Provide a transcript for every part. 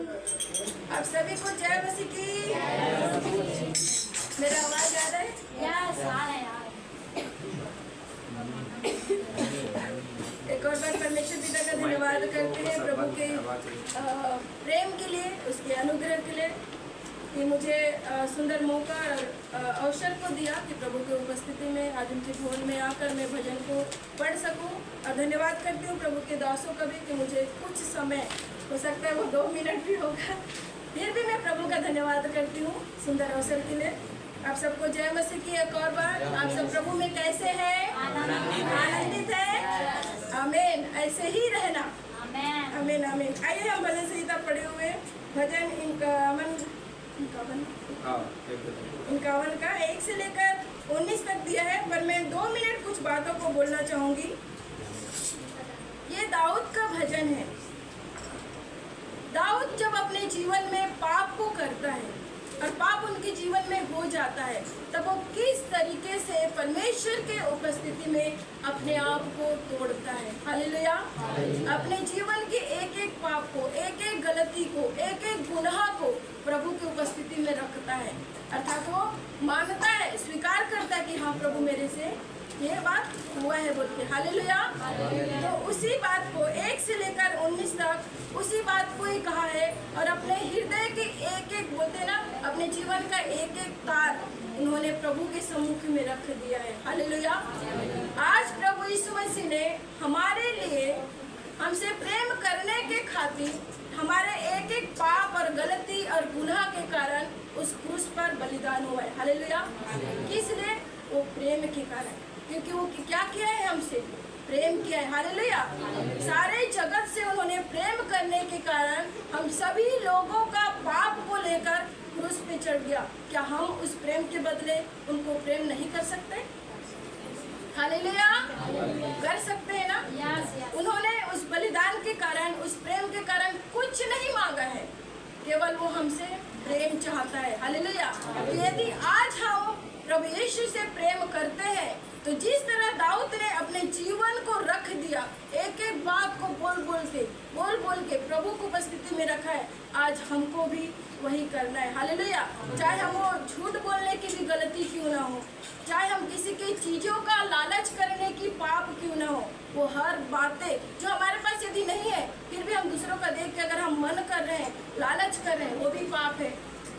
आप सभी को जय मसीह की। मेरा आवाज आ रहा है? यस आ रहा है। एक और बार परमेश्वर पिता का धन्यवाद करते हैं प्रभु के प्रेम के लिए, उसके अनुग्रह के लिए कि मुझे सुंदर मौका और अवसर को दिया कि प्रभु की उपस्थिति में आज उनके भवन में आकर मैं भजन को पढ़ सकूं। और धन्यवाद करती हूं प्रभु के दासों का भी कि मुझे कुछ समय, हो सकता है वो 2 मिनट भी होगा, फिर भी मैं प्रभु का धन्यवाद करती हूँ सुंदर अवसर के लिए। आप सबको जय मसीह की एक और बार। आप सब प्रभु में कैसे हैं? आनंदित है? आमीन। ऐसे ही रहना। आमीन आमीन। आइए हम भजन संहिता पढ़े हुए भजन 51 का 1 से लेकर 19 तक दिया है, पर मैं 2 मिनट कुछ बातों को बोलना चाहूंगी। ये दाऊद का भजन है। दाऊद जब अपने जीवन में पाप को करता है और पाप उनके जीवन में हो जाता है, तब वो किस तरीके से परमेश्वर के उपस्थिति में अपने आप को तोड़ता है। हालेलुया। अपने जीवन के एक एक पाप को, एक एक गलती को, एक एक गुनाह को प्रभु की उपस्थिति में रखता है, अर्थात वो मानता है, स्वीकार करता है कि हाँ प्रभु मेरे से ये बात हुआ है बोल के। हालेलुया। तो उसी बात को 1 से लेकर 19 तक उसी बात को ही कहा है, और अपने हृदय के एक एक बोलते ना, अपने जीवन का एक एक तार उन्होंने प्रभु के सम्मुख में रख दिया है। हालेलुया। आज प्रभु यीशु मसीह ने हमारे लिए, हमसे प्रेम करने के खातिर, हमारे एक एक पाप और गलती और गुनाह के कारण उस क्रूस पर बलिदान हुआ है। हालेलुया। किस लिए? वो प्रेम के कारण, क्योंकि वो क्या किया है? हमसे प्रेम किया है। हालेलुया। सारे जगत से उन्होंने प्रेम करने के कारण हम सभी लोगों का पाप को लेकर क्रूस पे चढ़ गया। क्या हम उस प्रेम के बदले उनको प्रेम नहीं कर सकते? हालेलुया। कर सकते हैं ना? उन्होंने उस बलिदान के कारण, उस प्रेम के कारण कुछ नहीं मांगा है, केवल वो हमसे प्रेम चाहता है। हालेलुया। यदि आज हम प्रभु यीशु से प्रेम करते हैं, तो जिस तरह दाऊद ने अपने जीवन को रख दिया, एक एक बात को बोल बोल के प्रभु की उपस्थिति में रखा है, आज हमको भी वही करना है। हालेलुया। चाहे हम वो झूठ बोलने की भी गलती क्यों ना हो, चाहे हम किसी की चीजों का लालच करने की पाप क्यों ना हो, वो हर बातें जो हमारे पास यदि नहीं है, फिर भी हम दूसरों का देख के अगर हम मन कर रहे हैं, लालच कर रहे हैं, वो भी पाप है।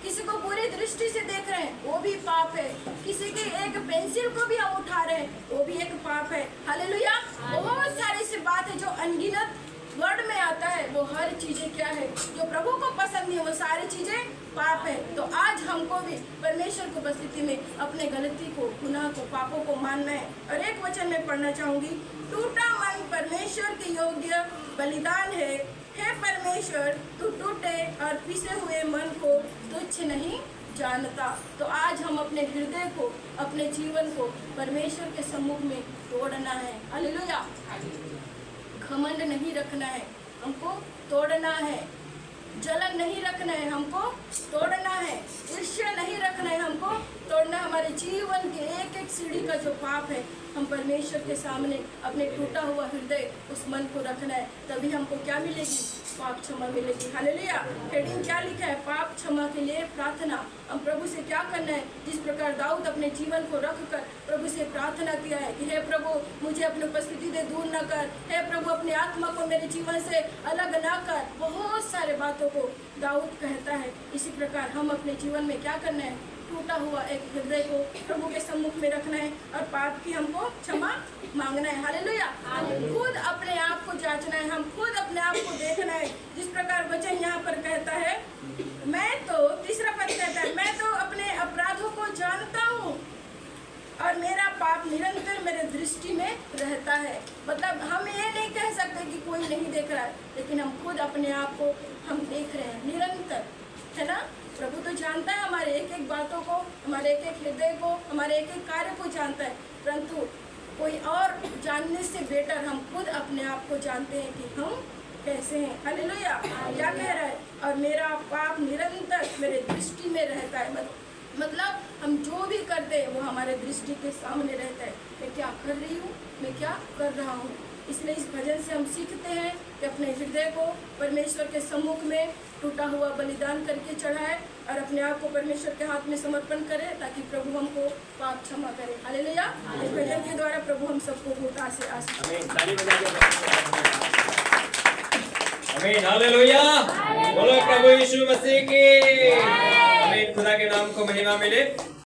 किसी को बुरी दृष्टि से देख रहे हैं, वो भी पाप है। किसी की एक पेंसिल को भी हम उठा रहे हैं, वो भी एक पाप है। हालेलुया। बहुत सारी सी बात है जो अनगिनत वर्ड में आता है, वो हर चीजें क्या है जो प्रभु को पसंद नहीं है, वो सारी चीजें पाप है। तो आज हमको भी परमेश्वर की उपस्थिति में अपने गलती को, गुनाह को, पापों को मानना है। और एक वचन में पढ़ना चाहूंगी, टूटा मन परमेश्वर के योग्य बलिदान है। हे परमेश्वर, तू टूटे और पिसे हुए मन को तुच्छ नहीं जानता। तो आज हम अपने हृदय को, अपने जीवन को परमेश्वर के सम्मुख में तोड़ना है। हालेलुया। घमंड नहीं रखना है, हमको तोड़ना है। जलन नहीं रखना है, हमको तोड़ना है। ईर्ष्या नहीं रखना है, हमको तोड़ना है। हमारे जीवन के एक एक सीढ़ी का जो पाप है, हम परमेश्वर के सामने अपने टूटा हुआ हृदय, उस मन को रखना है। तभी हमको क्या मिलेगी? पाप क्षमा मिलेगी। हालेलुया। हेडिंग क्या लिखा है? पाप क्षमा के लिए प्रार्थना। हम प्रभु से क्या करना है? जिस प्रकार दाऊद अपने जीवन को रखकर प्रभु से प्रार्थना किया है कि हे प्रभु, मुझे अपनी उपस्थिति से दूर न कर, हे प्रभु अपनी आत्मा को मेरे जीवन से अलग ना कर। बहुत सारे बातों को दाऊद कहता है। इसी प्रकार हम अपने जीवन में क्या करना है? टूटा हुआ एक हृदय को प्रभु के सम्मुख में रखना है और पाप की हमको क्षमा मांगना है। हालेलुया। खुद अपने आप को जांचना है, हम खुद अपने आप को देखना है। जिस प्रकार वचन यहाँ पर कहता है, मैं तो, तीसरा पद कहता है, मैं तो अपने अपराधों को जानता हूँ और मेरा पाप निरंतर मेरे दृष्टि में रहता है। मतलब हम ये नहीं कह सकते कि कोई नहीं देख रहा है, लेकिन हम खुद अपने आप को हम देख रहे हैं निरंतर, है ना। प्रभु तो जानता है हमारे एक एक बातों को, हमारे एक एक हृदय को, हमारे एक एक कार्य को जानता है, परंतु कोई और जानने से बेटर हम खुद अपने आप को जानते हैं कि हम कैसे हैं। हालेलुया। क्या कह रहा है? और मेरा पाप निरंतर मेरे दृष्टि में रहता है। मतलब हम जो भी करते हैं वो हमारे दृष्टि के सामने रहता है। मैं क्या कर रही हूँ, मैं क्या कर रहा हूँ। इसलिए इस भजन से हम सीखते हैं कि अपने हृदय को परमेश्वर के सम्मुख में टूटा हुआ बलिदान करके चढ़ाए और अपने आप को परमेश्वर के हाथ में समर्पण करें, ताकि प्रभु हमको पाप क्षमा करे। हालेलुया। इस भजन के द्वारा प्रभु हम सबको बहुत से आशीष। आमीन, हालेलुया। बोलो प्रभु यीशु मसीह की। आमीन। खुदा के नाम को महिमा मिले।